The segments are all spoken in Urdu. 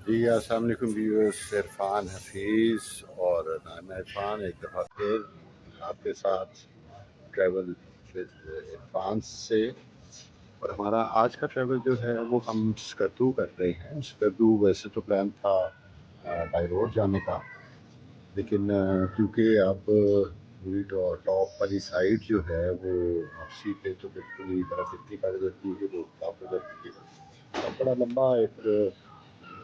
جی السلام علیکم ویورس، عرفان حفیظ اور نائمہ عرفان ایک دفعہ پھر آپ کے ساتھ ٹریول ود عرفان سے. اور ہمارا آج کا ٹریول جو ہے وہ ہم سکردو کر رہے ہیں. سکردو ویسے تو پلان تھا بائی روڈ جانے کا، لیکن کیونکہ اب پوری ٹاپ والی سائڈ جو ہے وہ واپسی پہ تو بالکل ہی برف اتنی پڑ جاتی ہے کہ وہ کافی جاتی ہے. اب بڑا لمبا ایک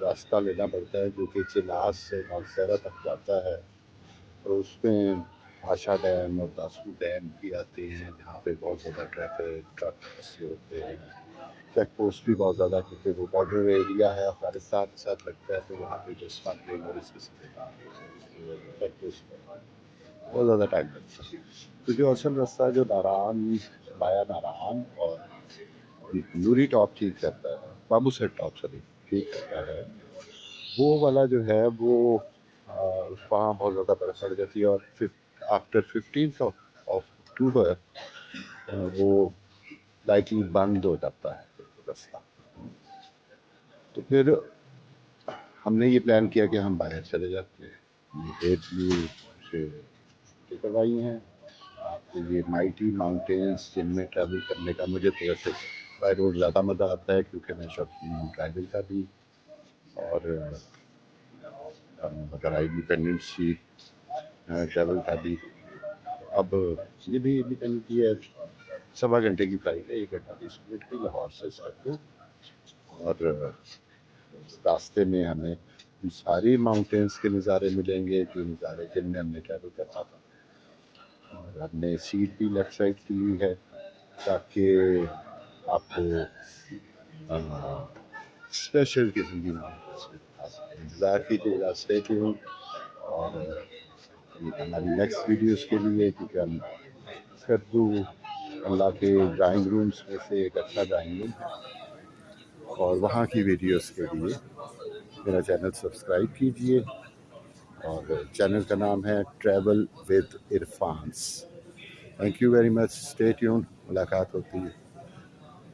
راستہ لینا پڑتا ہے جو کہ چلاس سے نوشہرہ تک جاتا ہے، اور اس میں بھاشا ڈیم اور داسو ڈیم بھی آتے ہیں جہاں پہ بہت زیادہ ٹریفک ٹرک سے ہوتے ہیں. چیک پوسٹ بھی بہت زیادہ، کیونکہ وہ بارڈر ایریا ہے افغانستان کے ساتھ لگتا ہے، تو وہاں پہ جو اسمگلنگ اور اس قسم کے چیک پوسٹ بہت زیادہ ٹائم لگتا ہے. تو جو اصل راستہ جو ناران بایا ناران اور نوری ٹاپ ٹھیک کرتا ہے، بامبو سیٹ ٹاپ سوری ٹھیک کرتا ہے، وہ والا جو ہے وہ وہاں بہت زیادہ برف پڑ جاتی ہے. اور آفٹر 15 اکتوبر وہ لائٹلی بند ہو جاتا ہے راستہ. تو پھر ہم نے یہ پلان کیا کہ ہم باہر چلے جاتے ہیں. یہ سے کروائی ہیں یہ مائٹی ماؤنٹینس، جن میں ٹریول کرنے کا مجھے تو ویسے بائی روڈ زیادہ مزہ آتا ہے، کیونکہ میں شوقین ہوں ٹریول کا بھی اور بقرا انڈیپینڈنسی ٹریول کا بھی. اب یہ بھی انڈیپینڈنٹ ہے، 1.25 گھنٹے کی فلائٹ ہے، 1 گھنٹہ 20 منٹ کی لاہور سے سکردو. اور راستے میں ہمیں ساری ماؤنٹینس کے نظارے ملیں گے، جو نظارے جن میں ہم نے ٹریول کرنا تھا. اور ہم نے سیٹ بھی لیفٹ سائڈ کی لی ہے تاکہ آپ کو اسپیشل قسم کی انتظار کیجیے گا. Stay tune. اور ہماری نیکسٹ ویڈیوز کے لیے، کیونکہ ہم سکردو اللہ کے ڈرائنگ رومس میں سے ایک اچھا ڈرائنگ روم ہے، اور وہاں کی ویڈیوز کے لیے میرا چینل سبسکرائب کیجیے. اور چینل کا نام ہے travel with Irfan's. Thank you very much. Stay tuned. ملاقات ہوتی ہے.